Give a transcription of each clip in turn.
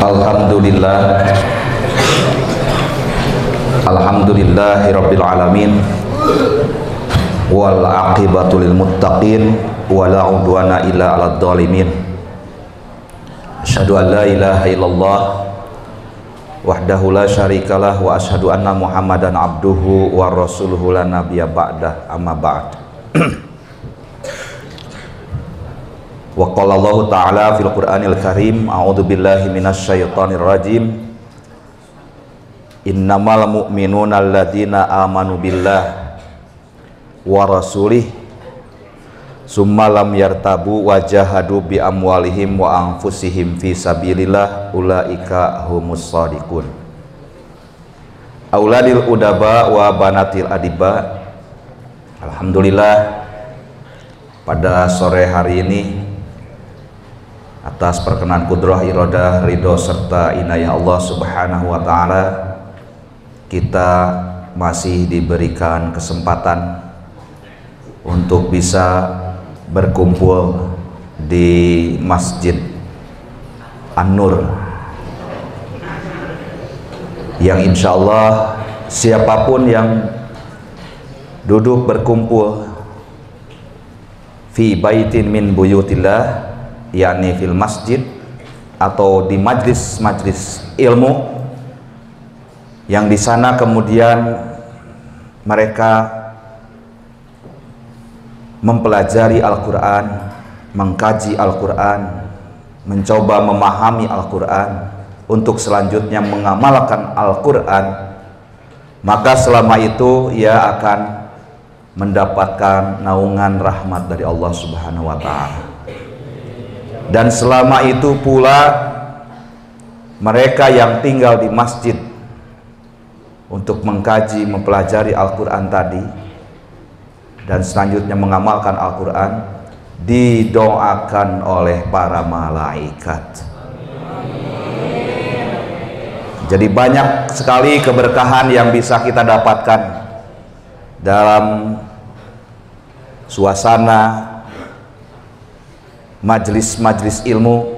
Alhamdulillah, alhamdulillahirabbil alamin, wal aqibatu lil muttaqin, wala udwana illa 'alal zalimin. Asyhadu an la ilaha illallah wahdahu la syarikalah wa asyhadu anna Muhammadan abduhu wa rasuluhu la nabiyya ba'dah, amma ba'd. Wa qala Allah ta'ala fil Qur'anil Karim, a'udzu billahi minasyaitonir rajim. Innamal mu'minuna alladzina amanu billah wa rasulih summa lam yartabu wa jahadu bi amwalihim wa anfusihim fi sabilillah ulaika humus shadiqun. Auladil udaba wa banatil adiba. Alhamdulillah, pada sore hari ini atas perkenan kudrah, iradah, ridho serta inayah Allah Subhanahu wa ta'ala, kita masih diberikan kesempatan untuk bisa berkumpul di Masjid An-Nur yang insya Allah siapapun yang duduk berkumpul fi baitin min buyutillah, yakni fil masjid atau di majlis-majlis ilmu, yang di sana kemudian mereka mempelajari Al-Quran, mengkaji Al-Quran, mencoba memahami Al-Quran untuk selanjutnya mengamalkan Al-Quran, maka selama itu ia akan mendapatkan naungan rahmat dari Allah Subhanahu wa ta'ala. Dan selama itu pula mereka yang tinggal di masjid untuk mengkaji, mempelajari Al-Quran tadi dan selanjutnya mengamalkan Al-Quran, didoakan oleh para malaikat. Jadi banyak sekali keberkahan yang bisa kita dapatkan dalam suasana majlis-majlis ilmu,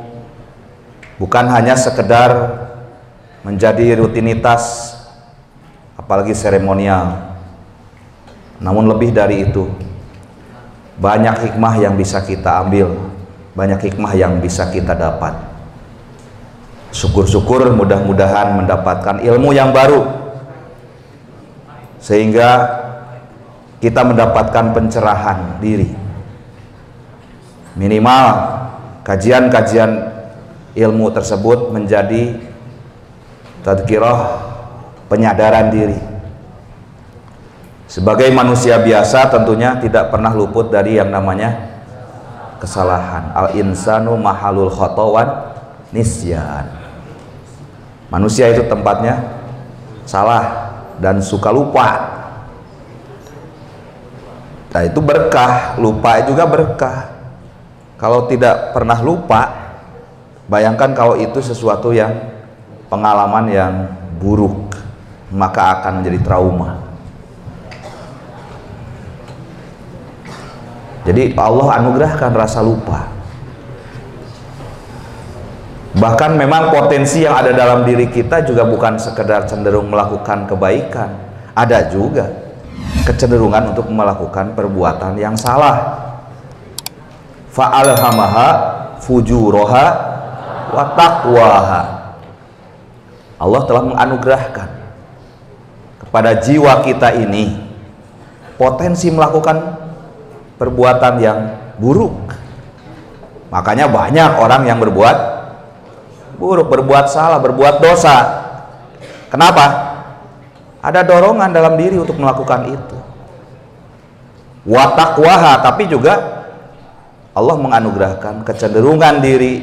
bukan hanya sekedar menjadi rutinitas apalagi seremonial, namun lebih dari itu banyak hikmah yang bisa kita ambil, banyak hikmah yang bisa kita dapat. Syukur-syukur mudah-mudahan mendapatkan ilmu yang baru sehingga kita mendapatkan pencerahan diri. Minimal kajian-kajian ilmu tersebut menjadi tadhkirah, penyadaran diri. Sebagai manusia biasa tentunya tidak pernah luput dari yang namanya kesalahan. Al-insanu mahalul khotawan nisyan. Manusia itu tempatnya salah dan suka lupa. Nah, itu berkah, lupa juga berkah. Kalau tidak pernah lupa, bayangkan kalau itu sesuatu yang pengalaman yang buruk, maka akan menjadi trauma. Jadi Allah anugerahkan rasa lupa. Bahkan memang potensi yang ada dalam diri kita juga bukan sekedar cenderung melakukan kebaikan, ada juga kecenderungan untuk melakukan perbuatan yang salah. Fa'alhamaha fujuroha wa taqwaha. Allah telah menganugerahkan kepada jiwa kita ini potensi melakukan perbuatan yang buruk. Makanya banyak orang yang berbuat buruk, berbuat salah, berbuat dosa. Kenapa? Ada dorongan dalam diri untuk melakukan itu. Wa taqwaha, tapi juga Allah menganugerahkan kecenderungan diri,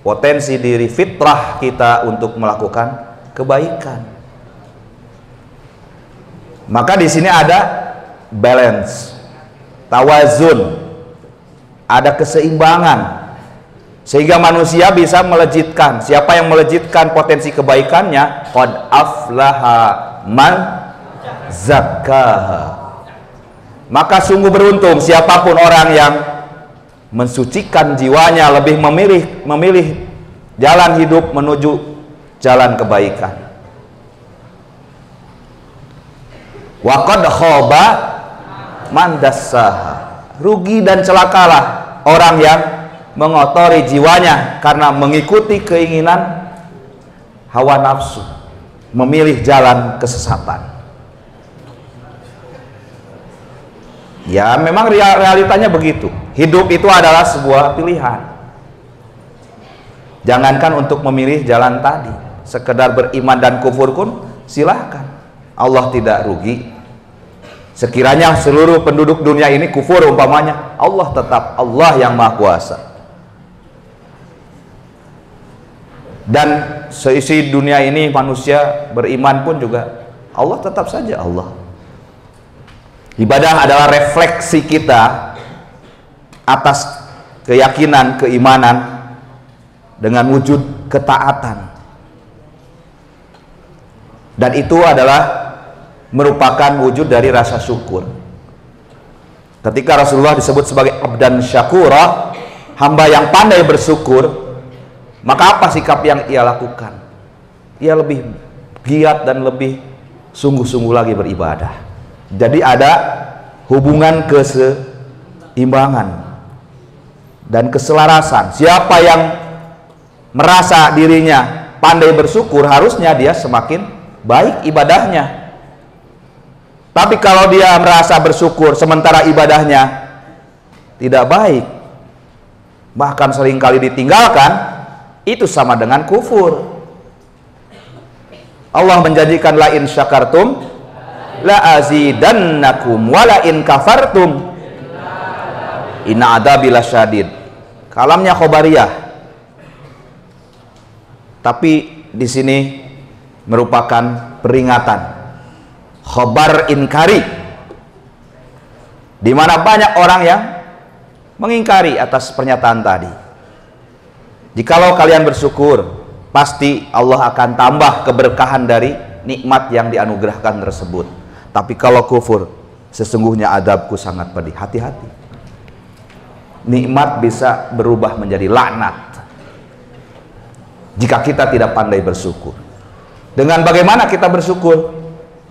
potensi diri, fitrah kita untuk melakukan kebaikan. Maka di sini ada balance, tawazun, ada keseimbangan, sehingga manusia bisa melejitkan. Siapa yang melejitkan potensi kebaikannya, qad aflaha man zakkaha. Maka sungguh beruntung siapapun orang yang mensucikan jiwanya, lebih memilih jalan hidup menuju jalan kebaikan. Wa qad khaba man dassaha. Rugi dan celakalah orang yang mengotori jiwanya karena mengikuti keinginan hawa nafsu, memilih jalan kesesatan. Ya, memang realitanya begitu. Hidup itu adalah sebuah pilihan. Jangankan untuk memilih jalan tadi, sekedar beriman dan kufur pun silahkan. Allah tidak rugi. Sekiranya seluruh penduduk dunia ini kufur umpamanya, Allah tetap Allah yang Maha Kuasa. Dan seisi dunia ini manusia beriman pun juga Allah tetap saja Allah. Ibadah adalah refleksi kita atas keyakinan, keimanan dengan wujud ketaatan. Dan itu adalah merupakan wujud dari rasa syukur. Ketika Rasulullah disebut sebagai abdan syakura, hamba yang pandai bersyukur, maka apa sikap yang ia lakukan? Ia lebih giat dan lebih sungguh-sungguh lagi beribadah. Jadi ada hubungan keseimbangan dan keselarasan. Siapa yang merasa dirinya pandai bersyukur, harusnya dia semakin baik ibadahnya. Tapi kalau dia merasa bersyukur sementara ibadahnya tidak baik, bahkan seringkali ditinggalkan, itu sama dengan kufur. Allah menjanjikan la in syakartum la azidannakum wa la in kafartum inna adabi lasyadid. Kalamnya khobariyah. Tapi di sini merupakan peringatan, khobar inkari, di mana banyak orang yang mengingkari atas pernyataan tadi. Jikalau kalian bersyukur, pasti Allah akan tambah keberkahan dari nikmat yang dianugerahkan tersebut. Tapi kalau kufur, sesungguhnya adabku sangat pedih. Hati-hati. Nikmat bisa berubah menjadi laknat jika kita tidak pandai bersyukur. Dengan bagaimana kita bersyukur?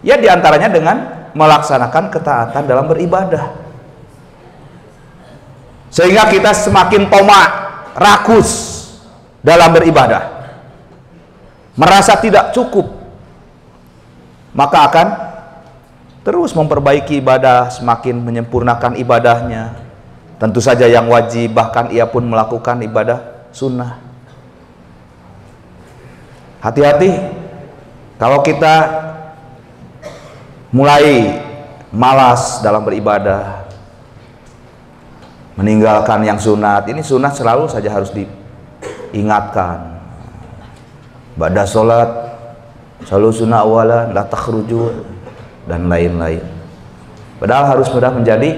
Ya, diantaranya dengan melaksanakan ketaatan dalam beribadah, sehingga kita semakin tomak, rakus dalam beribadah, merasa tidak cukup, maka akan terus memperbaiki ibadah, semakin menyempurnakan ibadahnya. Tentu saja yang wajib, bahkan ia pun melakukan ibadah sunnah. Hati-hati kalau kita mulai malas dalam beribadah, meninggalkan yang sunat. Ini sunat selalu saja harus diingatkan. Ba'da sholat selalu sunnah awalan, la takhruju, dan lain-lain. Padahal harus sudah menjadi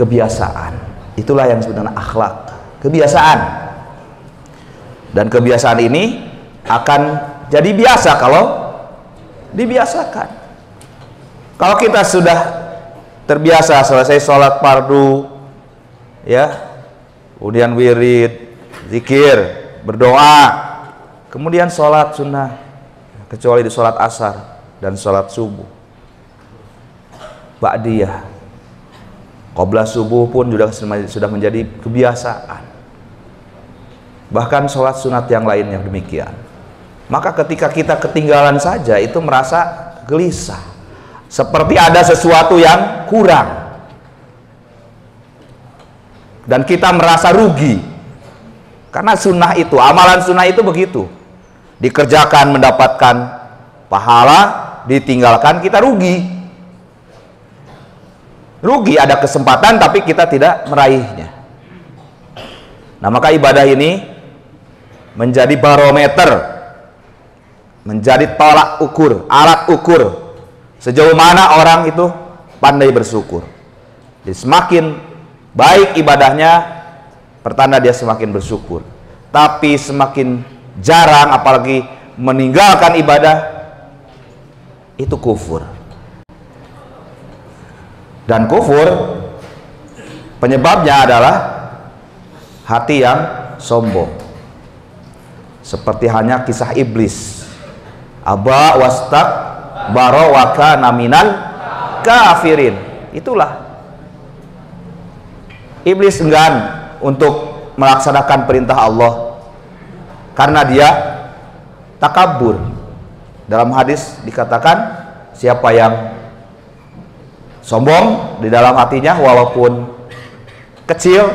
kebiasaan. Itulah yang sebenarnya akhlak, kebiasaan. Dan kebiasaan ini akan jadi biasa kalau dibiasakan. Kalau kita sudah terbiasa selesai sholat fardu, ya, kemudian wirid, zikir, berdoa, kemudian sholat sunnah, kecuali di sholat asar dan sholat subuh, ba'diyah, qabla subuh pun sudah menjadi kebiasaan. Bahkan sholat sunat yang lain yang demikian. Maka ketika kita ketinggalan saja, itu merasa gelisah, seperti ada sesuatu yang kurang, dan kita merasa rugi. Karena sunnah itu, amalan sunnah itu begitu, dikerjakan mendapatkan pahala, ditinggalkan kita rugi. Rugi, ada kesempatan tapi kita tidak meraihnya. Nah, maka ibadah ini menjadi barometer, menjadi tolak ukur, alat ukur sejauh mana orang itu pandai bersyukur. Jadi semakin baik ibadahnya, pertanda dia semakin bersyukur. Tapi semakin jarang, apalagi meninggalkan ibadah, itu kufur. Dan kufur penyebabnya adalah hati yang sombong. Seperti hanya kisah iblis, aba wastakbara wa kana minal kafirin. Itulah iblis enggan untuk melaksanakan perintah Allah karena dia takabur. Dalam hadis dikatakan, siapa yang sombong di dalam hatinya walaupun kecil,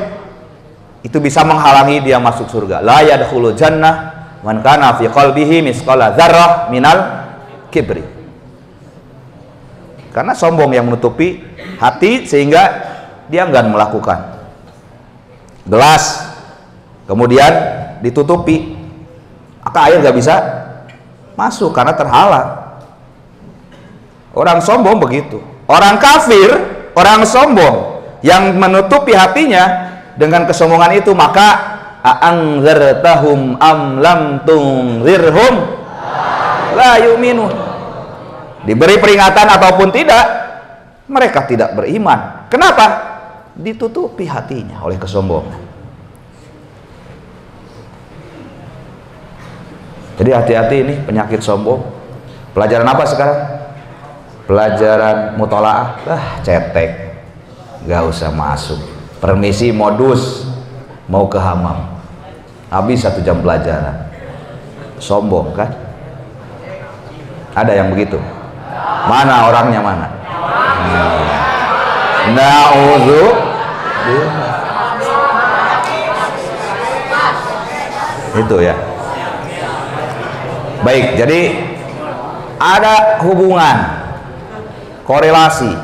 itu bisa menghalangi dia masuk surga. La yadkhulul jannah man kana fi qalbihi misqala dzarrah minal kibri. Karena sombong yang menutupi hati sehingga dia enggan melakukan. Gelas kemudian ditutupi, maka air nggak bisa masuk karena terhalang. Orang sombong begitu. Orang kafir, orang sombong yang menutupi hatinya dengan kesombongan itu, maka a'anzartahum am lam tunzirhum la yu'minun. Diberi peringatan ataupun tidak, mereka tidak beriman. Kenapa? Ditutupi hatinya oleh kesombongan. Jadi hati-hati ini penyakit sombong. Pelajaran apa sekarang? Pelajaran mutolaah. Cetek, gak usah masuk. Permisi modus, mau ke hamam, habis 1 jam pelajaran. Sombong kan? Ada yang begitu? Mana orangnya mana? Itu ya. Baik, jadi ada hubungan, korelasi,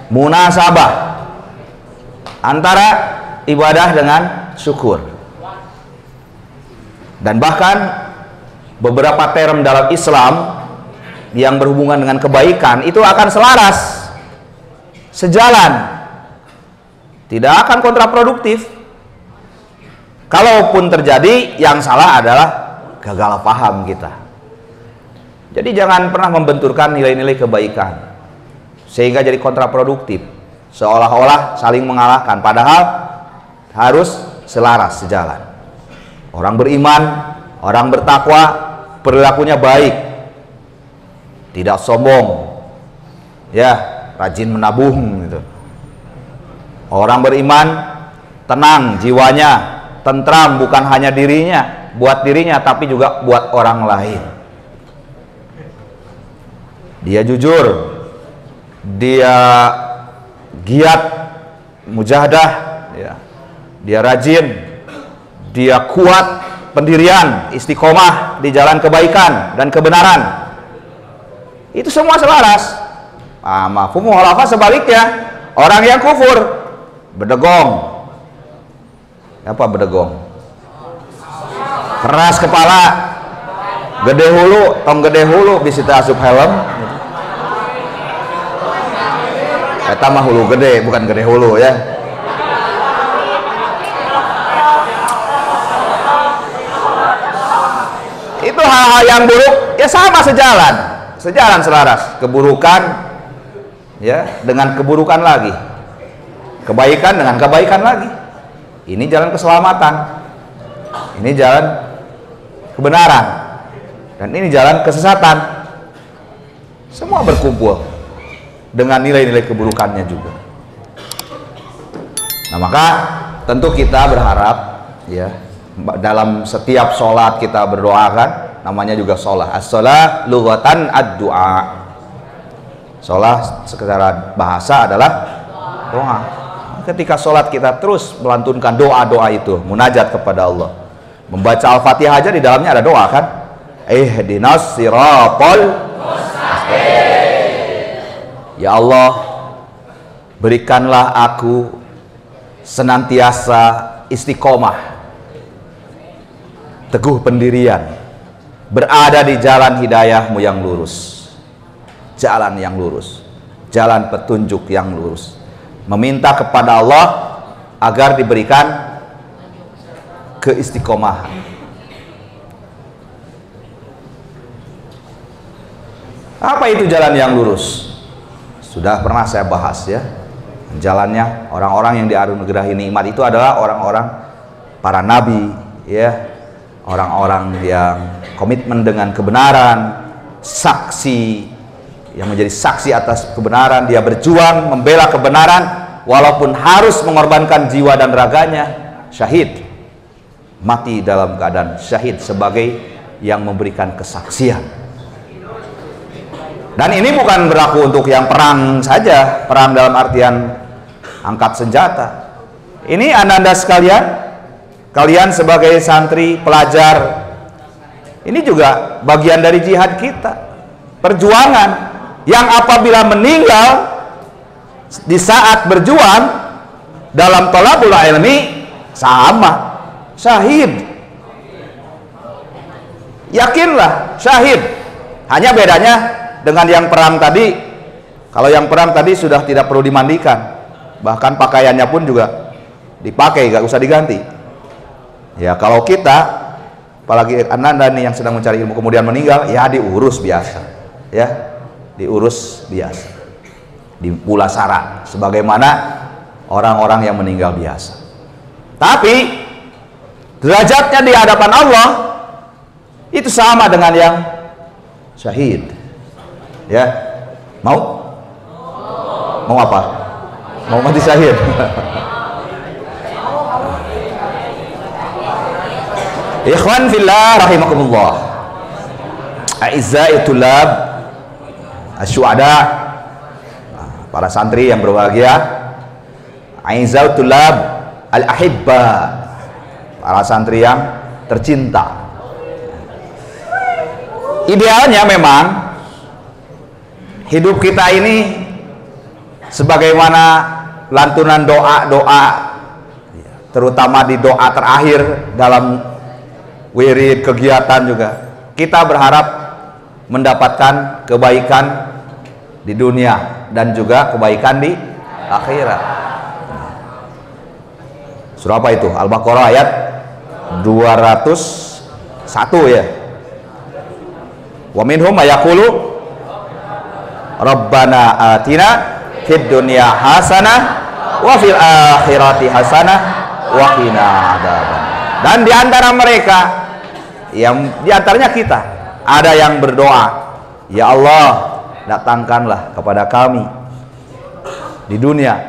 munasabah antara ibadah dengan syukur. Dan bahkan beberapa term dalam Islam yang berhubungan dengan kebaikan itu akan selaras, sejalan, tidak akan kontraproduktif. Kalaupun terjadi, yang salah adalah gagal paham kita. Jadi jangan pernah membenturkan nilai-nilai kebaikan sehingga jadi kontraproduktif, seolah-olah saling mengalahkan, padahal harus selaras, sejalan. Orang beriman, orang bertakwa, perilakunya baik, tidak sombong, ya, rajin menabung gitu. Orang beriman tenang jiwanya, tentram, bukan hanya dirinya, buat dirinya, tapi juga buat orang lain. Dia jujur, dia giat mujahadah, ya, dia rajin, dia kuat pendirian, istiqomah di jalan kebaikan dan kebenaran. Itu semua selaras. Mafhum mukhalafah sebaliknya, orang yang kufur, bedegong. Apa bedegong? Keras kepala, gede hulu, tong gede hulu bisa asup helm. Eta mah hulu gede, bukan gede hulu ya. Itu hal-hal yang buruk ya, sama sejalan, selaras. Keburukan ya dengan keburukan lagi, kebaikan dengan kebaikan lagi. Ini jalan keselamatan, ini jalan kebenaran, dan ini jalan kesesatan. Semua berkumpul dengan nilai-nilai keburukannya juga. Nah, maka tentu kita berharap ya, dalam setiap sholat kita berdoa kan, namanya juga sholat. As-sholat lughatan ad-du'a. Sholat secara bahasa adalah doa. Ketika sholat kita terus melantunkan doa-doa itu, munajat kepada Allah, membaca Al-Fatihah aja di dalamnya ada doa kan, ihdinas siratal mustaqim. Ya Allah, berikanlah aku senantiasa istiqomah, teguh pendirian, berada di jalan hidayahmu yang lurus, jalan yang lurus, jalan petunjuk yang lurus. Meminta kepada Allah agar diberikan keistiqomahan. Apa itu jalan yang lurus? Sudah pernah saya bahas ya. Jalannya orang-orang yang dianugerahi nikmat itu adalah orang-orang para nabi, ya, orang-orang yang komitmen dengan kebenaran, saksi yang menjadi saksi atas kebenaran. Dia berjuang membela kebenaran walaupun harus mengorbankan jiwa dan raganya. Syahid, mati dalam keadaan syahid sebagai yang memberikan kesaksian. Dan ini bukan berlaku untuk yang perang saja, perang dalam artian angkat senjata. Ini anda sekalian, kalian sebagai santri, pelajar, ini juga bagian dari jihad kita, perjuangan yang apabila meninggal di saat berjuang dalam thalabul ilmi sama syahid. Yakinlah syahid. Hanya bedanya dengan yang perang tadi, kalau yang perang tadi sudah tidak perlu dimandikan, bahkan pakaiannya pun juga dipakai, gak usah diganti. Ya kalau kita, apalagi anda nih yang sedang mencari ilmu kemudian meninggal, ya diurus biasa, ya diurus biasa, dipulasara sebagaimana orang-orang yang meninggal biasa. Tapi derajatnya di hadapan Allah itu sama dengan yang syahid. Ya, mau apa? Mau mati syahid? Ikhwan fillah rahimakumullah, a'izzai tulab asyuhada, para santri yang berbahagia, a'izzai tulab al-ahibba, para santri yang tercinta. Idealnya memang hidup kita ini sebagaimana lantunan doa-doa, terutama di doa terakhir dalam wirid kegiatan juga, kita berharap mendapatkan kebaikan di dunia dan juga kebaikan di akhirat. Surah apa itu? Al-Baqarah ayat 201 ya. Wa minhum mayaqulu Rabbana atina fid dunya hasanah wa fil akhirati hasanah wa qina adzaban. Dan di antara mereka, yang di antaranya kita, ada yang berdoa, ya Allah, datangkanlah kepada kami di dunia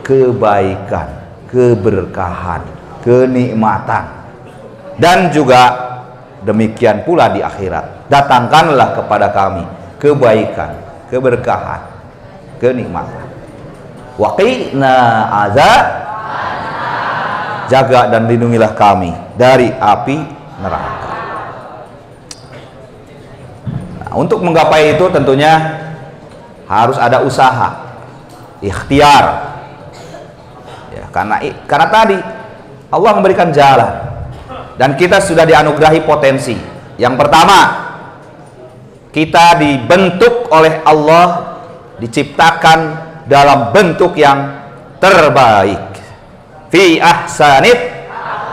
kebaikan, keberkahan, kenikmatan, dan juga demikian pula di akhirat, datangkanlah kepada kami kebaikan, keberkahan, kenikmatan. Wa qina azab, jaga dan lindungilah kami dari api neraka. Nah, untuk menggapai itu tentunya harus ada usaha, ikhtiar. Ya, karena tadi Allah memberikan jalan dan kita sudah dianugerahi potensi. Yang pertama, kita dibentuk oleh Allah, diciptakan dalam bentuk yang terbaik, fi ahsanit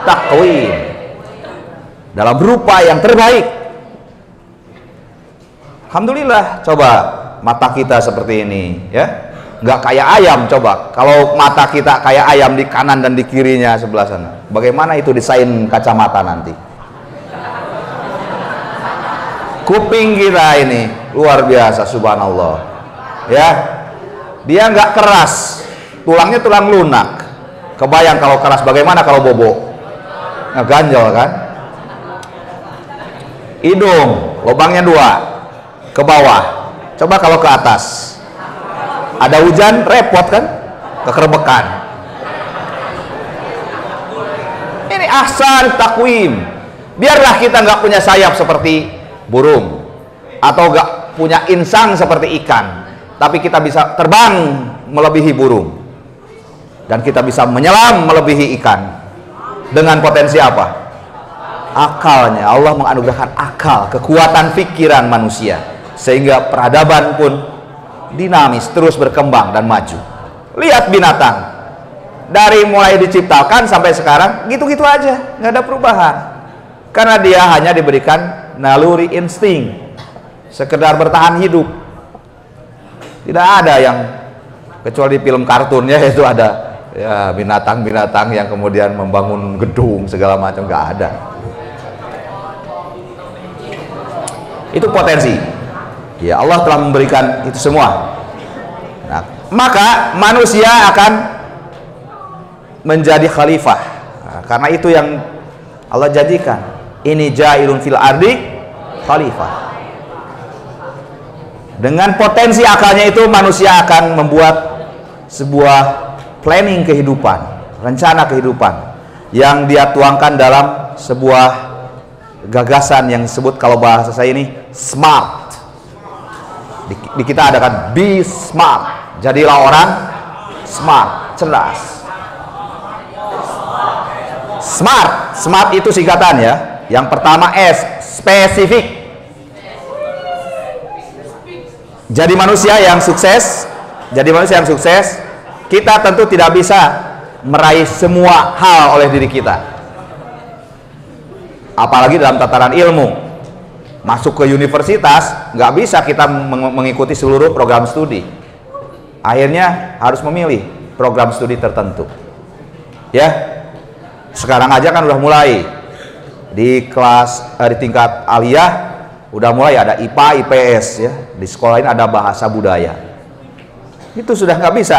taqwim, dalam rupa yang terbaik. Alhamdulillah, coba mata kita seperti ini, ya, nggak kayak ayam. Coba kalau mata kita kayak ayam di kanan dan di kirinya sebelah sana, bagaimana itu desain kacamata nanti? Kuping kita ini luar biasa, subhanallah, ya, dia nggak keras, tulangnya tulang lunak. Kebayang kalau keras, bagaimana kalau bobo? Ngeganjol kan? Hidung lubangnya 2 ke bawah, coba kalau ke atas, ada hujan repot kan, kekerbekan. Ini ahsan takwim. Biarlah kita nggak punya sayap seperti burung atau nggak punya insang seperti ikan, tapi kita bisa terbang melebihi burung dan kita bisa menyelam melebihi ikan. Dengan potensi apa? Akalnya. Allah menganugerahkan akal, kekuatan pikiran manusia, sehingga peradaban pun dinamis, terus berkembang dan maju. Lihat binatang, dari mulai diciptakan sampai sekarang gitu-gitu aja, nggak ada perubahan, karena dia hanya diberikan naluri insting, sekedar bertahan hidup. Tidak ada yang Kecuali di film kartunnya itu ada ya binatang-binatang yang kemudian membangun gedung segala macam, nggak ada. Itu potensi. Ya Allah telah memberikan itu semua. Nah, maka manusia akan menjadi khalifah. Nah, karena itu yang Allah jadikan. Ini ja'ilun fil ardi khalifah. Dengan potensi akalnya itu manusia akan membuat sebuah planning kehidupan, rencana kehidupan yang dia tuangkan dalam sebuah gagasan yang disebut, kalau bahasa saya ini, smart. Di kita ada kan, be smart, jadilah orang smart, cerdas. Smart itu singkatan ya. Yang pertama S, spesifik. Jadi manusia yang sukses, kita tentu tidak bisa meraih semua hal oleh diri kita. Apalagi dalam tataran ilmu. Masuk ke universitas, nggak bisa kita mengikuti seluruh program studi. Akhirnya harus memilih program studi tertentu. Ya, sekarang aja kan udah mulai di kelas di tingkat aliyah udah mulai ada IPA, IPS ya. Di sekolah ini ada bahasa budaya. Itu sudah nggak bisa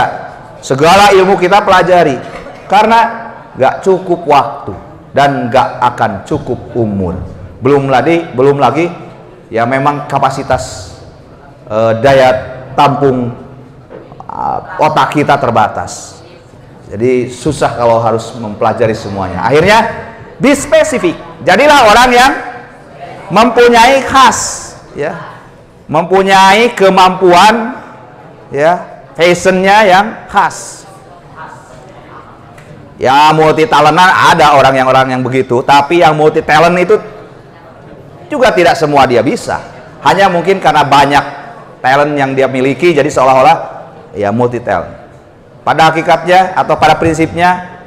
segala ilmu kita pelajari karena nggak cukup waktu dan nggak akan cukup umur. Belum lagi ya memang kapasitas daya tampung otak kita terbatas. Jadi susah kalau harus mempelajari semuanya. Akhirnya be spesifik. Jadilah orang yang mempunyai khas, ya, mempunyai kemampuan, ya, fashionnya yang khas. Ya multi talentan ada orang yang begitu, tapi yang multi talent itu juga tidak semua dia bisa. Hanya mungkin karena banyak talent yang dia miliki, jadi seolah-olah ya multi talent. Pada hakikatnya atau pada prinsipnya,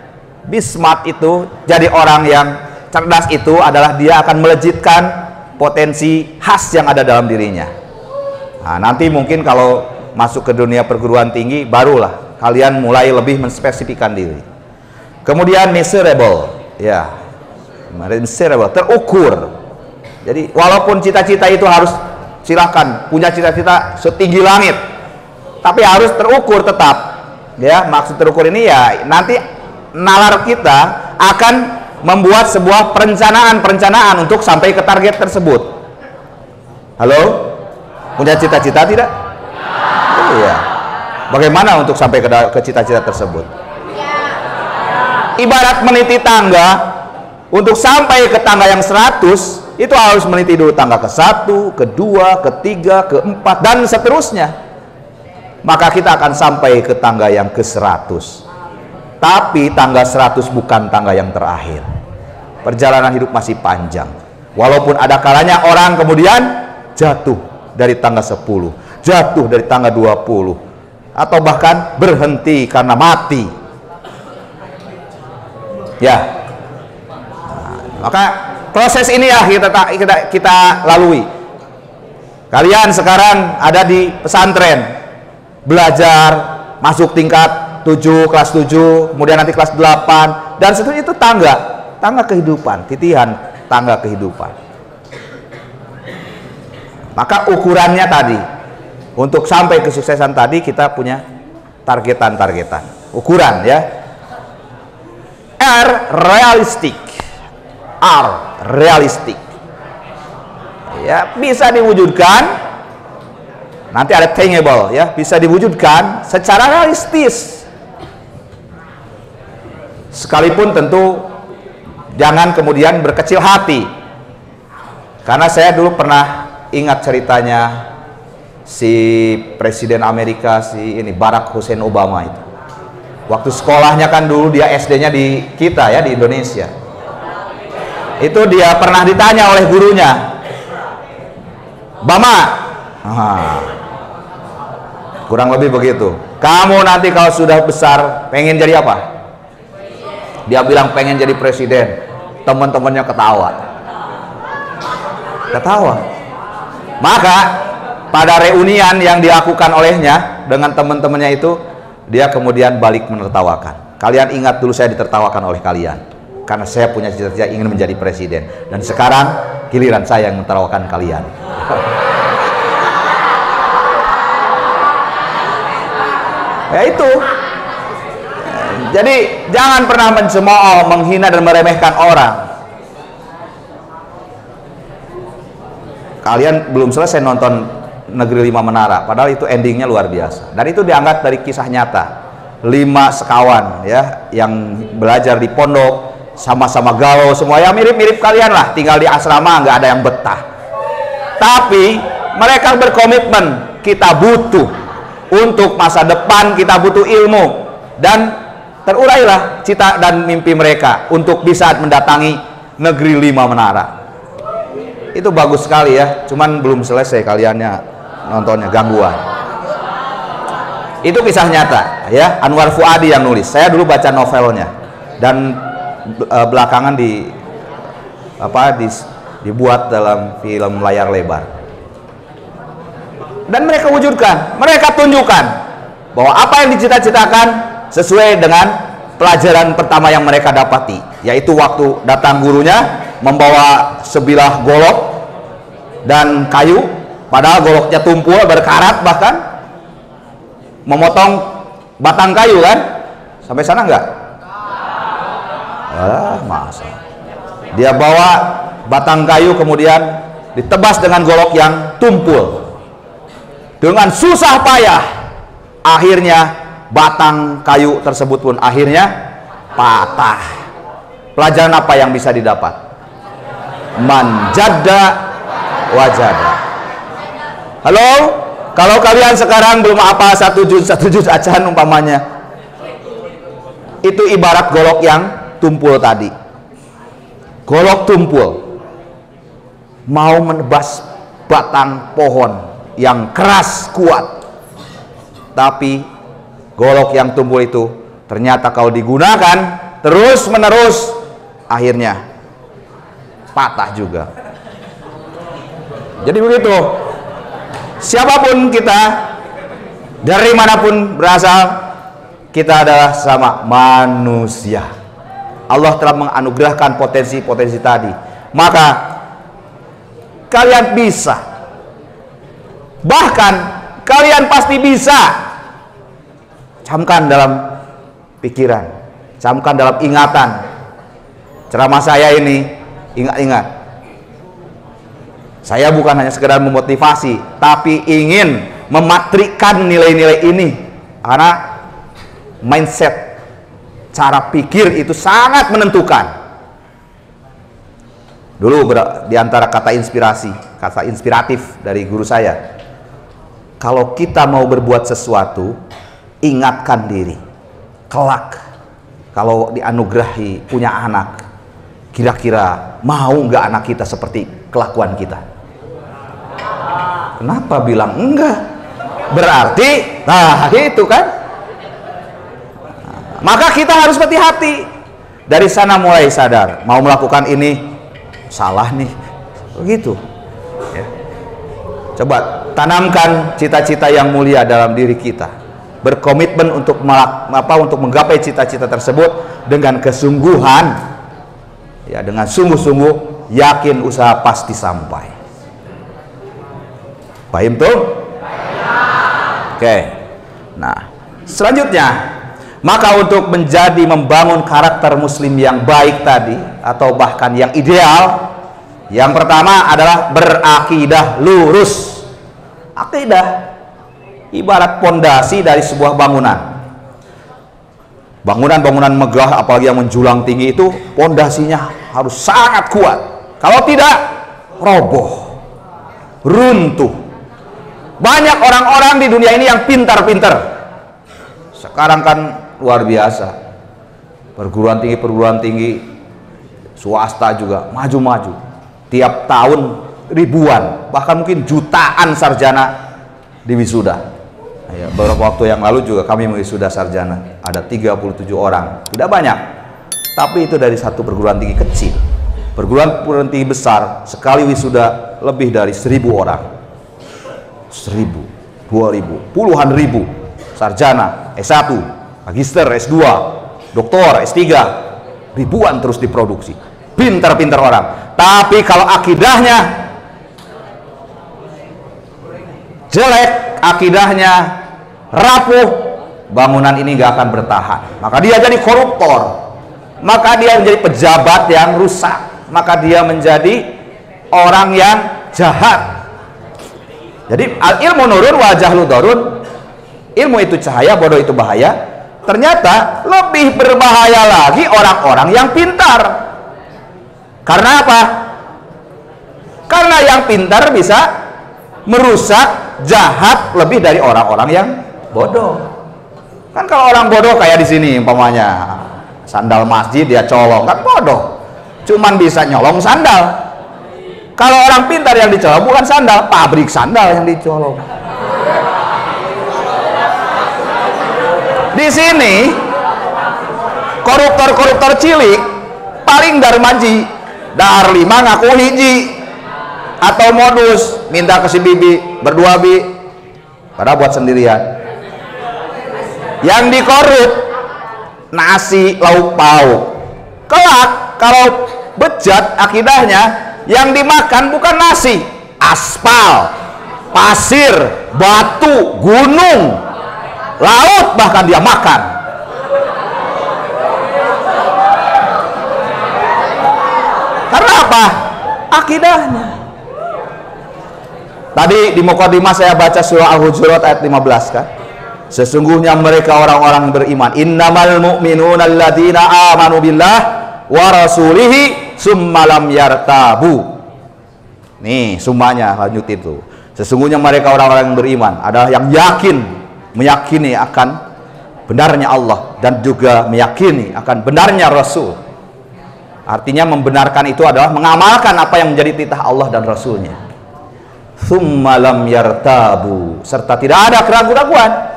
be smart itu, jadi orang yang cerdas itu adalah dia akan melejitkan potensi khas yang ada dalam dirinya. Nah, nanti mungkin kalau masuk ke dunia perguruan tinggi, barulah kalian mulai lebih menspesifikkan diri. Kemudian measurable, ya, measurable, terukur. Jadi walaupun cita-cita itu harus, silakan punya cita-cita setinggi langit, tapi harus terukur tetap. Ya, maksud terukur ini ya nanti nalar kita akan membuat sebuah perencanaan untuk sampai ke target tersebut. Halo? Punya cita-cita tidak? Iya. Bagaimana untuk sampai ke cita-cita tersebut? Ibarat meniti tangga, untuk sampai ke tangga yang 100 itu harus meniti dulu tangga ke-1, ke-2, ke-3, ke-4 dan seterusnya. Maka kita akan sampai ke tangga yang ke-100. Tapi tangga 100 bukan tangga yang terakhir. Perjalanan hidup masih panjang. Walaupun ada kalanya orang kemudian jatuh dari tangga 10, jatuh dari tangga 20, atau bahkan berhenti karena mati. Ya. Nah, maka proses ini ya kita lalui. Kalian sekarang ada di pesantren, belajar, masuk tingkat 7, kelas 7, kemudian nanti kelas 8, dan seterusnya. Itu tangga kehidupan, titihan tangga kehidupan. Maka ukurannya tadi, untuk sampai kesuksesan tadi kita punya targetan, ukuran ya. R, realistik. Ya, bisa diwujudkan. Nanti ada attainable ya, bisa diwujudkan secara realistis. Sekalipun tentu jangan kemudian berkecil hati. Karena saya dulu pernah ingat ceritanya si Presiden Amerika, si Barack Hussein Obama itu. Waktu sekolahnya kan dulu dia SD-nya di kita ya, di Indonesia. Itu dia pernah ditanya oleh gurunya, Bama, kurang lebih begitu, kamu nanti kalau sudah besar pengen jadi apa? Dia bilang pengen jadi presiden. Teman-temannya ketawa. Maka pada reunian yang dilakukan olehnya dengan teman-temannya itu, Dia kemudian balik menertawakan. Kalian ingat dulu saya ditertawakan oleh kalian karena saya punya cita-cita ingin menjadi presiden, dan sekarang giliran saya yang menertawakan kalian. Ya itu. Jadi jangan pernah mencemooh, menghina dan meremehkan orang. Kalian belum selesai nonton Negeri 5 Menara, padahal itu endingnya luar biasa. Dan itu diangkat dari kisah nyata. 5 sekawan ya yang belajar di pondok, sama-sama galau semua, ya mirip-mirip kalian lah, tinggal di asrama nggak ada yang betah. Tapi mereka berkomitmen, kita butuh untuk masa depan, kita butuh ilmu, dan terurailah cita dan mimpi mereka untuk bisa mendatangi Negeri 5 Menara. Itu bagus sekali ya, cuman belum selesai kaliannya nontonnya, gangguan. Itu kisah nyata ya, Anwar Fuadi yang nulis. Saya dulu baca novelnya dan belakangan dibuat dalam film layar lebar. Dan mereka wujudkan, mereka tunjukkan bahwa apa yang dicita-citakan sesuai dengan pelajaran pertama yang mereka dapati, yaitu waktu datang gurunya membawa sebilah golok dan kayu, padahal goloknya tumpul berkarat, bahkan memotong batang kayu kan. Sampai sana enggak? Masa dia bawa batang kayu kemudian ditebas dengan golok yang tumpul. Dengan susah payah akhirnya batang kayu tersebut pun akhirnya patah. Pelajaran apa yang bisa didapat? Manjada wajada. Halo, kalau kalian sekarang belum apa satu juz acan umpamanya, itu ibarat golok yang tumpul tadi. Golok tumpul mau menebas batang pohon yang keras kuat, tapi golok yang tumpul itu ternyata kalau digunakan terus menerus akhirnya patah juga. Jadi begitu, siapapun kita, dari manapun berasal, kita adalah sama manusia. Allah telah menganugerahkan potensi-potensi tadi, maka kalian bisa, bahkan kalian pasti bisa. Camkan dalam pikiran, camkan dalam ingatan. Ceramah saya ini, ingat-ingat, saya bukan hanya sekedar memotivasi, tapi ingin mematrikkan nilai-nilai ini, karena mindset, cara pikir itu sangat menentukan. Dulu di antara kata inspirasi, kata inspiratif dari guru saya, kalau kita mau berbuat sesuatu, ingatkan diri, kelak kalau dianugerahi punya anak, kira-kira mau nggak anak kita seperti kelakuan kita? Kenapa bilang enggak? Berarti, nah gitu kan? Maka kita harus hati-hati. Dari sana mulai sadar, mau melakukan ini salah nih, begitu. Ya. Coba tanamkan cita-cita yang mulia dalam diri kita. Berkomitmen untuk menggapai cita-cita tersebut dengan kesungguhan, ya, dengan sungguh-sungguh, yakin usaha pasti sampai. Paham tuh? Oke. Nah, selanjutnya, maka untuk membangun karakter muslim yang baik tadi, atau bahkan yang ideal, yang pertama adalah berakidah lurus. Akidah ibarat pondasi dari sebuah bangunan. Bangunan-bangunan megah, apalagi yang menjulang tinggi, itu pondasinya harus sangat kuat. Kalau tidak, roboh, runtuh. Banyak orang-orang di dunia ini yang pintar-pintar. Sekarang kan luar biasa, perguruan tinggi swasta juga maju-maju, tiap tahun ribuan, bahkan mungkin jutaan sarjana diwisuda. Ya, beberapa waktu yang lalu juga kami mewisuda sarjana, ada 37 orang, tidak banyak, tapi itu dari satu perguruan tinggi kecil. Perguruan tinggi besar sekali wisuda lebih dari 1000 orang, 1000, 2000, puluhan ribu. sarjana, S1, magister, S2, doktor, S3, ribuan terus diproduksi. Pintar-pintar orang. Tapi kalau akidahnya jelek, akidahnya rapuh, bangunan ini gak akan bertahan. Maka dia jadi koruptor, maka dia menjadi pejabat yang rusak, maka dia menjadi orang yang jahat. Jadi ilmu nurun wa jahlu darun, ilmu itu cahaya, bodoh itu bahaya. Ternyata lebih berbahaya lagi orang-orang yang pintar. Karena apa? Karena yang pintar bisa merusak, jahat lebih dari orang-orang yang bodoh. Kan kalau orang bodoh kayak di sini umpamanya sandal masjid dia colong, kan bodoh. Cuman bisa nyolong sandal. Kalau orang pintar yang dicolong bukan sandal, pabrik sandal yang dicolong. Di sini koruptor-koruptor cilik paling darmaji, dar 5 ngaku hiji, atau modus minta ke si bibi berdua bi, padahal buat sendirian. Yang dikorup nasi lauk pauk. Kelak kalau bejat akidahnya, yang dimakan bukan nasi, aspal, pasir, batu, gunung, laut bahkan dia makan. Karena apa? Akidahnya. Tadi di Muqaddimah saya baca surah Al-Hujurat ayat 15 kan. Sesungguhnya mereka orang-orang beriman. Innamal mu'minuna alladzina amanu billah wa rasulihi summa lam yartabu. Nih summanya lanjut itu. Sesungguhnya mereka orang-orang yang beriman adalah yang yakin, meyakini akan benarnya Allah dan juga meyakini akan benarnya Rasul. Artinya membenarkan itu adalah mengamalkan apa yang menjadi titah Allah dan Rasulnya. Tsumma lam yartabu, serta tidak ada keraguan-raguan.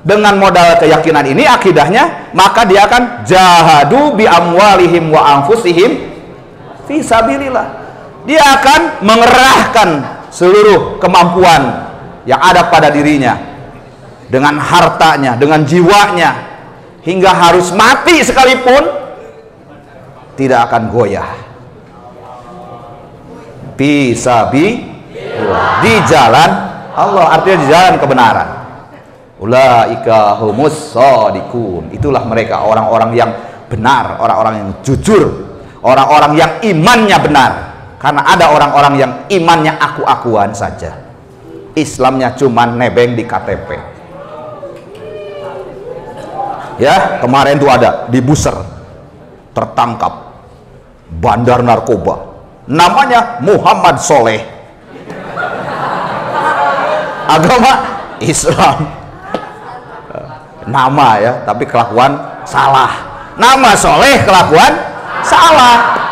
Dengan modal keyakinan ini akidahnya, maka dia akan jahadu bi amwalihim wa anfusihim fi sabilillah. Dia akan mengerahkan seluruh kemampuan yang ada pada dirinya, dengan hartanya, dengan jiwanya, hingga harus mati sekalipun tidak akan goyah. Fi sabilillah, di jalan Allah, artinya di jalan kebenaran. Ulaika humus shadiqun, itulah mereka orang-orang yang benar, orang-orang yang jujur, orang-orang yang imannya benar. Karena ada orang-orang yang imannya aku-akuan saja, Islamnya cuman nebeng di KTP. Ya, kemarin tuh ada di Buser tertangkap bandar narkoba, namanya Muhammad Soleh, agama Islam, nama ya, tapi kelakuan salah. Nama Soleh, kelakuan salah.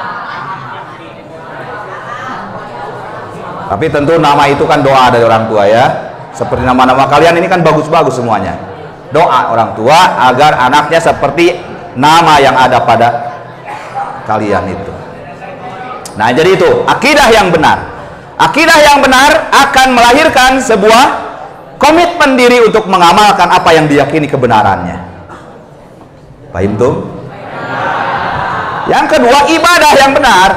Tapi tentu nama itu kan doa dari orang tua ya. Seperti nama-nama kalian ini kan bagus-bagus semuanya. Doa orang tua agar anaknya seperti nama yang ada pada kalian itu. Nah, jadi itu akidah yang benar. Akidah yang benar akan melahirkan sebuah komitmen diri untuk mengamalkan apa yang diyakini kebenarannya. Paham tuh? Yang kedua, ibadah yang benar.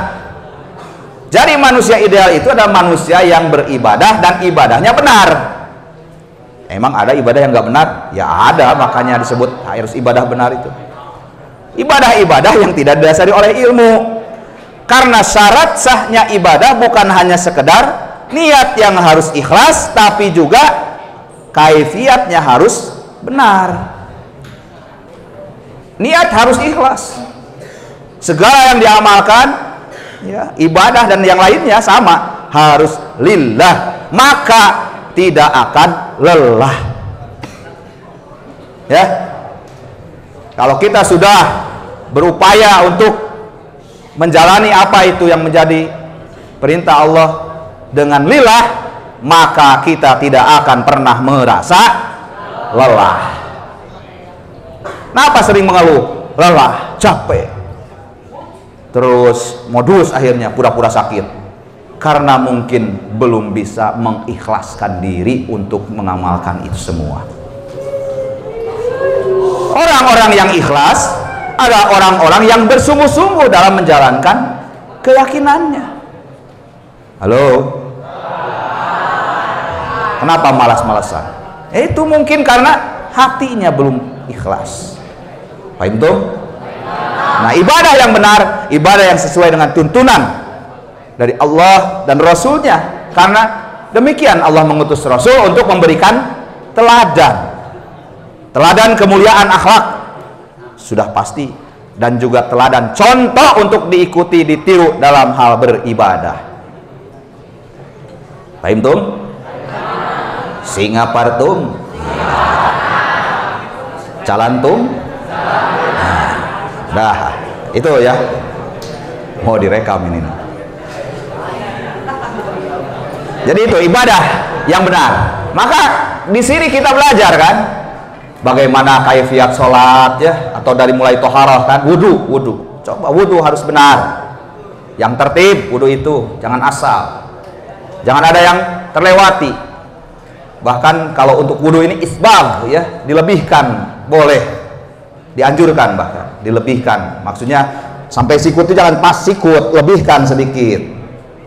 Jadi manusia ideal itu adalah manusia yang beribadah dan ibadahnya benar. Emang ada ibadah yang nggak benar? Ya ada, makanya disebut harus ibadah benar itu. Ibadah-ibadah yang tidak didasari oleh ilmu. Karena syarat sahnya ibadah bukan hanya sekedar niat yang harus ikhlas, tapi juga kaifiatnya harus benar. Niat harus ikhlas. Segala yang diamalkan, ya, ibadah dan yang lainnya sama, harus lillah, maka tidak akan lelah. Ya, kalau kita sudah berupaya untuk menjalani apa itu yang menjadi perintah Allah dengan lillah, maka kita tidak akan pernah merasa lelah. Kenapa sering mengeluh? Lelah, capek, terus modus akhirnya pura-pura sakit, karena mungkin belum bisa mengikhlaskan diri untuk mengamalkan itu semua. yang ikhlas, ada orang-orang yang bersungguh-sungguh dalam menjalankan keyakinannya. Halo? Kenapa malas-malasan? Itu mungkin karena hatinya belum ikhlas. Paham tuh? Nah, ibadah yang benar, ibadah yang sesuai dengan tuntunan dari Allah dan Rasulnya. Karena demikian Allah mengutus Rasul untuk memberikan teladan. Teladan kemuliaan akhlak sudah pasti, dan juga teladan contoh untuk diikuti, ditiru dalam hal beribadah. Paham tuh? Singapartum, Calantum. Nah, itu ya. Mau direkam ini. Jadi itu ibadah yang benar. Maka di sini kita belajar kan, bagaimana kaifiat sholat ya, atau dari mulai toharoh kan, wudu. Coba wudu harus benar. Yang tertib wudu itu, jangan asal. Jangan ada yang terlewati. Bahkan kalau untuk wudu ini isbagh ya, dilebihkan, boleh, dianjurkan, bahkan dilebihkan. Maksudnya sampai sikut itu jangan pas sikut, lebihkan sedikit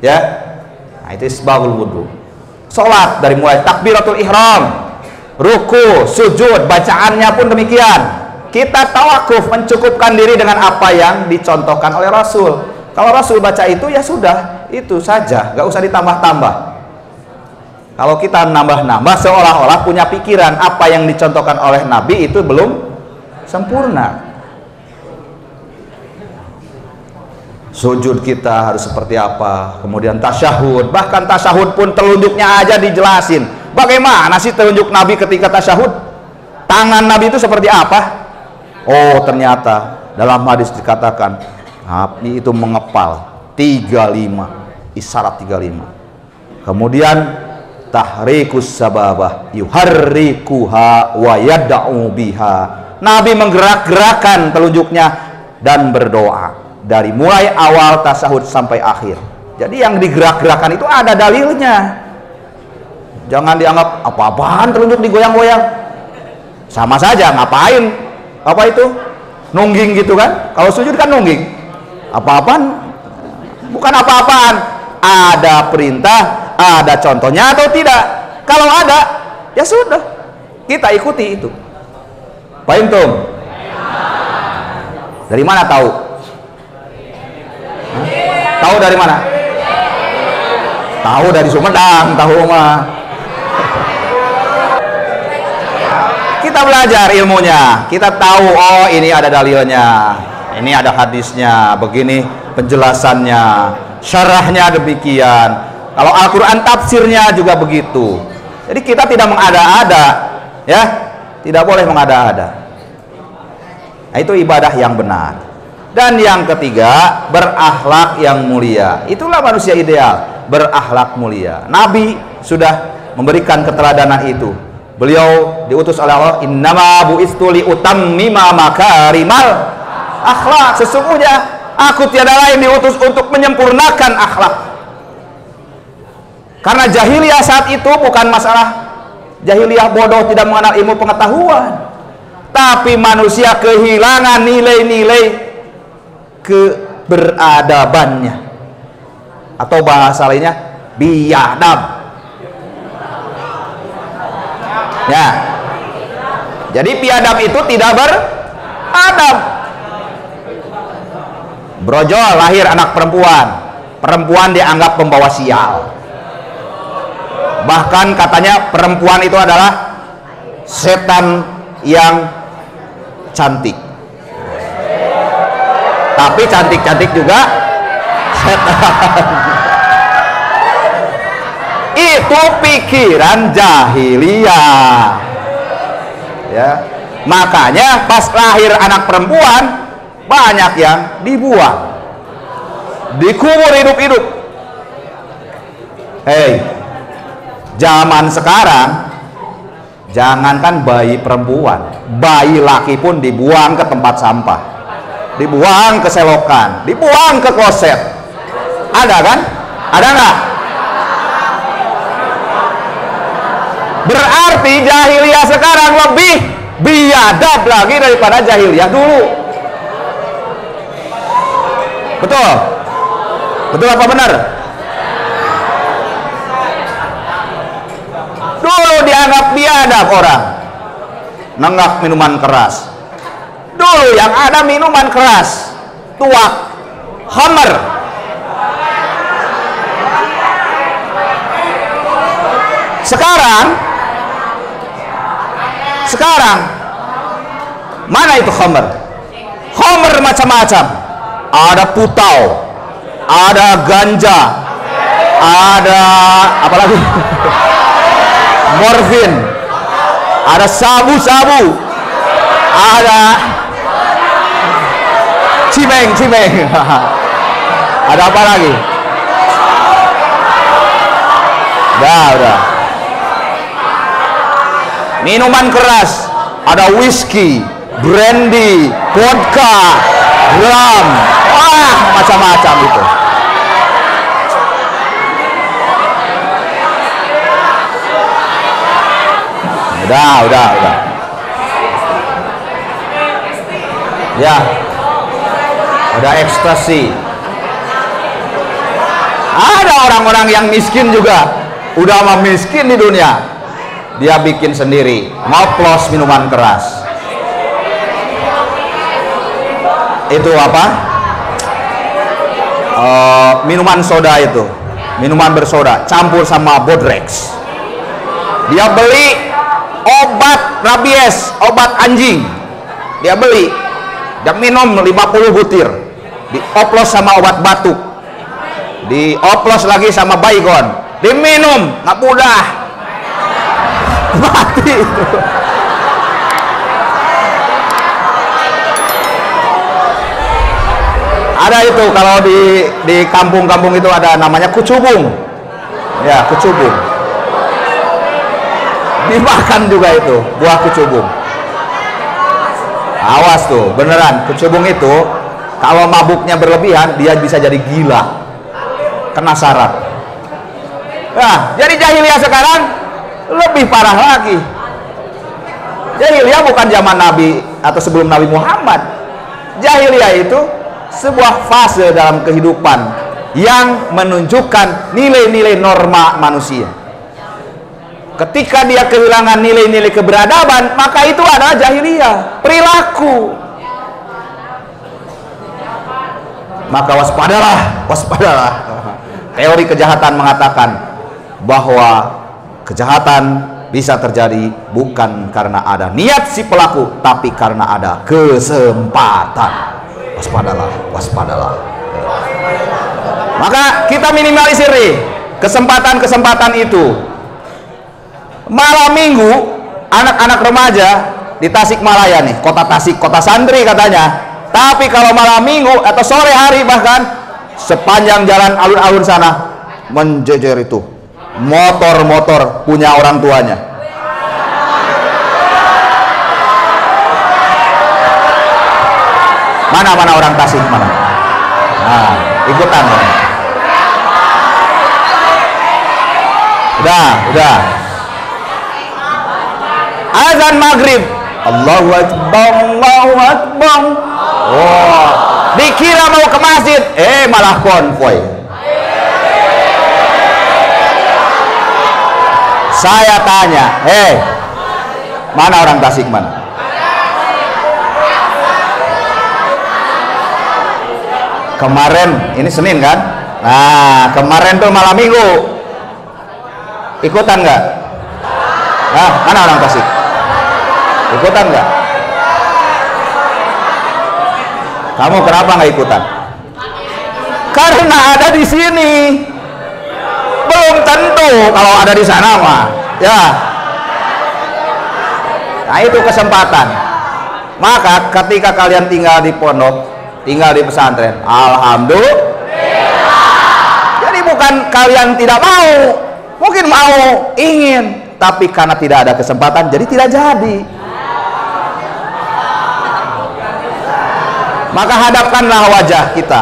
ya. Nah, itu isbaghul wudu. Salat dari mulai takbiratul ihram, ruku, sujud, bacaannya pun demikian. Kita tawakuf, mencukupkan diri dengan apa yang dicontohkan oleh Rasul. Kalau Rasul baca itu ya sudah, itu saja, nggak usah ditambah-tambah. Kalau kita nambah-nambah seolah-olah punya pikiran apa yang dicontohkan oleh Nabi itu belum sempurna. Sujud kita harus seperti apa, kemudian tasyahud, bahkan tasyahud pun telunjuknya aja dijelasin. Bagaimana sih telunjuk Nabi ketika tasyahud? Tangan Nabi itu seperti apa? Oh, ternyata dalam hadis dikatakan Nabi itu mengepal 35, isyarat 35. Kemudian tahrikus sababah yuharrikuha wa yad'u biha. Nabi menggerak-gerakkan telunjuknya dan berdoa dari mulai awal tasyahud sampai akhir. Jadi yang digerak-gerakkan itu ada dalilnya. Jangan dianggap apa-apaan telunjuk digoyang-goyang. Sama saja, ngapain? Apa itu? Nungging gitu kan? Kalau sujud kan nungging. Apa-apaan? Bukan apa-apaan. Ada perintah, ada contohnya atau tidak? Kalau ada, ya sudah, kita ikuti itu. Paham tuh? Dari mana tahu? Hah? Tahu dari mana? Tahu dari Sumedang, tahu mah. Kita belajar ilmunya, kita tahu, oh ini ada dalilnya, ini ada hadisnya, begini penjelasannya, syarahnya demikian. Kalau Al-Quran tafsirnya juga begitu. Jadi kita tidak mengada-ada, ya, tidak boleh mengada-ada. Nah, itu ibadah yang benar. Dan yang ketiga, berakhlak yang mulia. Itulah manusia ideal, berakhlak mulia. Nabi sudah memberikan keteladanan itu. Beliau diutus oleh Allah, innama bu'istu li utammima makarimal akhlak. Sesungguhnya aku tiada lain diutus untuk menyempurnakan akhlak. Karena jahiliyah saat itu bukan masalah jahiliyah bodoh tidak mengenal ilmu pengetahuan, tapi manusia kehilangan nilai-nilai keberadabannya, atau bahasa lainnya biadab. Ya, jadi biadab itu tidak beradab. Brojol lahir anak perempuan, perempuan dianggap pembawa sial. Bahkan katanya perempuan itu adalah setan yang cantik. Tapi cantik-cantik juga setan. Itu pikiran jahiliyah. Ya. Makanya pas lahir anak perempuan banyak yang dibuang, dikubur hidup-hidup. Hei, zaman sekarang jangankan bayi perempuan, bayi laki pun dibuang ke tempat sampah, dibuang ke selokan, dibuang ke kloset. Ada kan? Ada nggak? Berarti jahiliyah sekarang lebih biadab lagi daripada jahiliyah dulu. Betul? Betul apa benar? Dulu dianggap biadab orang nenggak minuman keras. Dulu yang ada minuman keras, tuak, khamr. Sekarang mana itu khamr? Khamr macam-macam. Ada putau, ada ganja, ada apa lagi? Morfin, ada sabu-sabu, ada cimeng. Ada apa lagi? Udah. Minuman keras, ada whisky, brandy, vodka, rum, macam-macam itu. Udah. Ya. Ada ekstasi. Ada orang-orang yang miskin juga. Udah mah miskin di dunia. Dia bikin sendiri, ngoplos minuman keras. Itu apa? Minuman soda itu. Minuman bersoda campur sama Bodrex. Dia beli obat rabies, obat anjing. Dia beli, dia minum 50 butir, dioplos sama obat batuk, dioplos lagi sama baygon, diminum, nggak mudah, mati itu. Ada itu kalau di kampung-kampung itu ada namanya kucubung, ya kucubung. Dimakan juga itu buah kucubung. Awas tuh, beneran kucubung itu kalau mabuknya berlebihan dia bisa jadi gila, kena saraf. Nah, jadi jahiliyah sekarang lebih parah lagi. Jahiliyah bukan zaman Nabi atau sebelum Nabi Muhammad. Jahiliyah itu sebuah fase dalam kehidupan yang menunjukkan nilai-nilai norma manusia. Ketika dia kehilangan nilai-nilai keberadaban, maka itu adalah jahiliyah, perilaku. Maka waspadalah. Teori kejahatan mengatakan bahwa kejahatan bisa terjadi bukan karena ada niat si pelaku, tapi karena ada kesempatan. Waspadalah. Maka kita minimalisir nih kesempatan-kesempatan itu. Malam minggu anak-anak remaja di Tasikmalaya nih, kota Tasik, kota santri katanya. Tapi kalau malam minggu atau sore hari bahkan sepanjang jalan alun-alun sana menjejer itu motor-motor punya orang tuanya. Mana orang Tasik mana? Nah, ikutan. Udah. Azan maghrib, Allahu Akbar. Oh, dikira mau ke masjid, malah konvoy. Saya tanya, mana orang Tasik mana? Kemarin, ini Senin kan? Nah, kemarin tuh malam minggu, ikutan nggak? Nah, mana orang Tasik? Ikutan nggak? Kamu kenapa nggak ikutan? Karena ada di sini. Belum tentu kalau ada di sana mah. Ya. Nah, itu kesempatan. Maka ketika kalian tinggal di pondok, tinggal di pesantren, alhamdulillah. Jadi bukan kalian tidak mau, mungkin mau, ingin, tapi karena tidak ada kesempatan, jadi tidak jadi. Maka hadapkanlah wajah kita,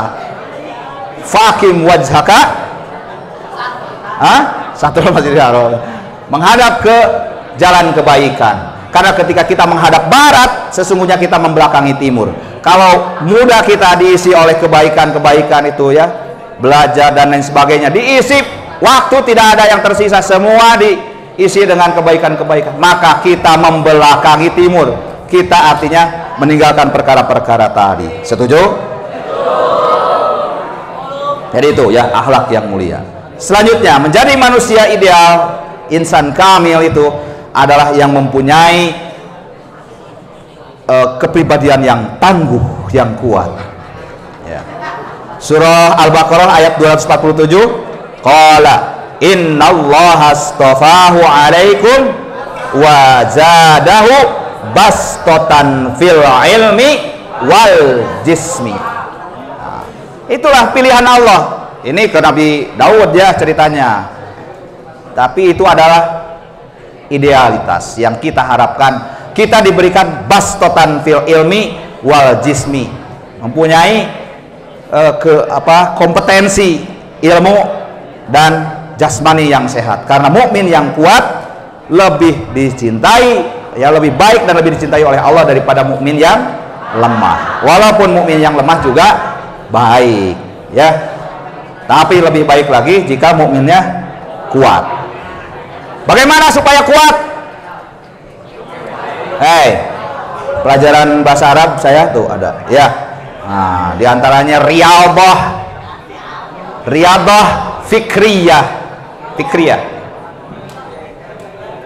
fakim wajhaka, satu Masjidil Haram, menghadap ke jalan kebaikan. Karena ketika kita menghadap barat, sesungguhnya kita membelakangi timur. Kalau muda kita diisi oleh kebaikan-kebaikan itu ya, belajar dan lain sebagainya, diisi waktu tidak ada yang tersisa, semua diisi dengan kebaikan-kebaikan, maka kita membelakangi timur. Kita artinya meninggalkan perkara-perkara tadi. Setuju? Jadi itu ya akhlak yang mulia. Selanjutnya, menjadi manusia ideal, insan kamil itu adalah yang mempunyai kepribadian yang tangguh, yang kuat ya. Surah Al-Baqarah ayat 247, qala innallaha astafahu alaikum wa zadahu bastatan fil ilmi wal jismi. Nah, itulah pilihan Allah. Ini ke Nabi Daud ya ceritanya, tapi itu adalah idealitas yang kita harapkan. Kita diberikan bastotan fil ilmi wal jismi, mempunyai kompetensi ilmu dan jasmani yang sehat. Karena mukmin yang kuat lebih dicintai, ya lebih baik dan lebih dicintai oleh Allah daripada mukmin yang lemah. Walaupun mukmin yang lemah juga baik, ya, tapi lebih baik lagi jika mukminnya kuat. Bagaimana supaya kuat? Pelajaran bahasa Arab saya tuh ada ya. Nah, diantaranya riyadhah fikriyah,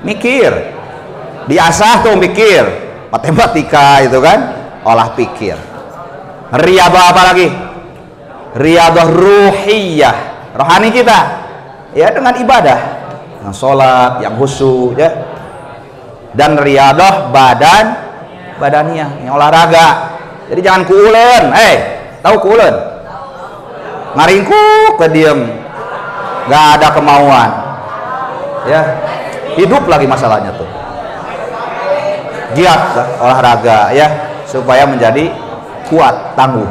mikir, diasah tuh mikir, matematika itu kan, olah pikir. Riyadhah apa lagi? Riyadhah ruhiyah, rohani kita ya, dengan ibadah, yang sholat, yang khusyuk ya. Dan riyadhah badaniyah, yang olahraga. Jadi jangan kuulen, tahu kuulen? Ngaringkuk ke diem, nggak ada kemauan, ya, hidup lagi masalahnya tuh. Giat olahraga ya, supaya menjadi kuat, tangguh.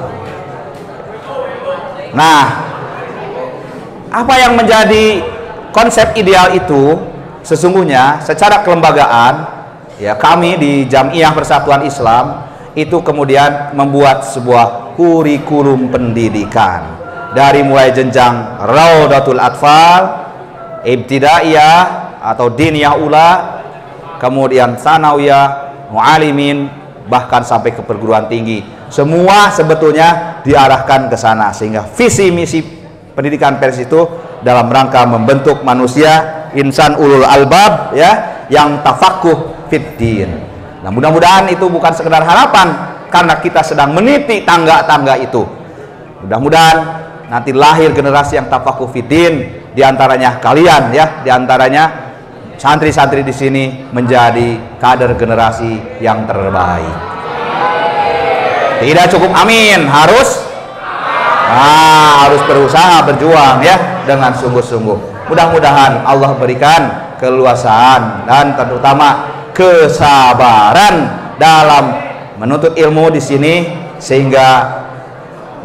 Nah, apa yang menjadi konsep ideal itu? Sesungguhnya secara kelembagaan ya, kami di Jamiah Persatuan Islam itu kemudian membuat sebuah kurikulum pendidikan dari mulai jenjang Raudatul Atfal, Ibtidaiyah atau Diniyah Ula, kemudian Sanawiyah, Mu'alimin, bahkan sampai ke perguruan tinggi. Semua sebetulnya diarahkan ke sana, sehingga visi misi pendidikan pers itu dalam rangka membentuk manusia insan ulul albab ya, yang tafakuh fiddin. Nah, mudah-mudahan itu bukan sekedar harapan, karena kita sedang meniti tangga-tangga itu. Mudah-mudahan nanti lahir generasi yang tafakuh fiddin, diantaranya kalian ya, diantaranya santri-santri di sini menjadi kader generasi yang terbaik. Tidak cukup amin, harus berusaha, berjuang ya, dengan sungguh-sungguh. Mudah-mudahan Allah berikan keluasaan dan terutama kesabaran dalam menuntut ilmu di sini, sehingga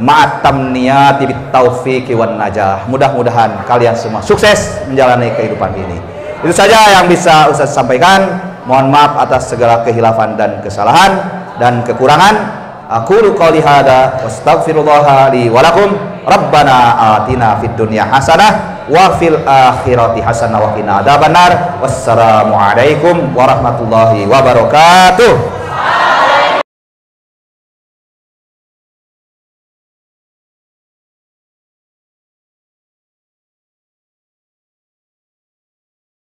ma'atam niyati bitaufiqi wan najah. Mudah-mudahan kalian semua sukses menjalani kehidupan ini. Itu saja yang bisa Ustaz sampaikan. Mohon maaf atas segala kehilafan dan kesalahan dan kekurangan. Aqulu qouli hadza wastaghfirullaha li wa lakum. Rabbana atina fid dunya hasanah wa fil akhirati hasanah wa qina adzabannar. Wassalamu alaikum warahmatullahi wabarakatuh.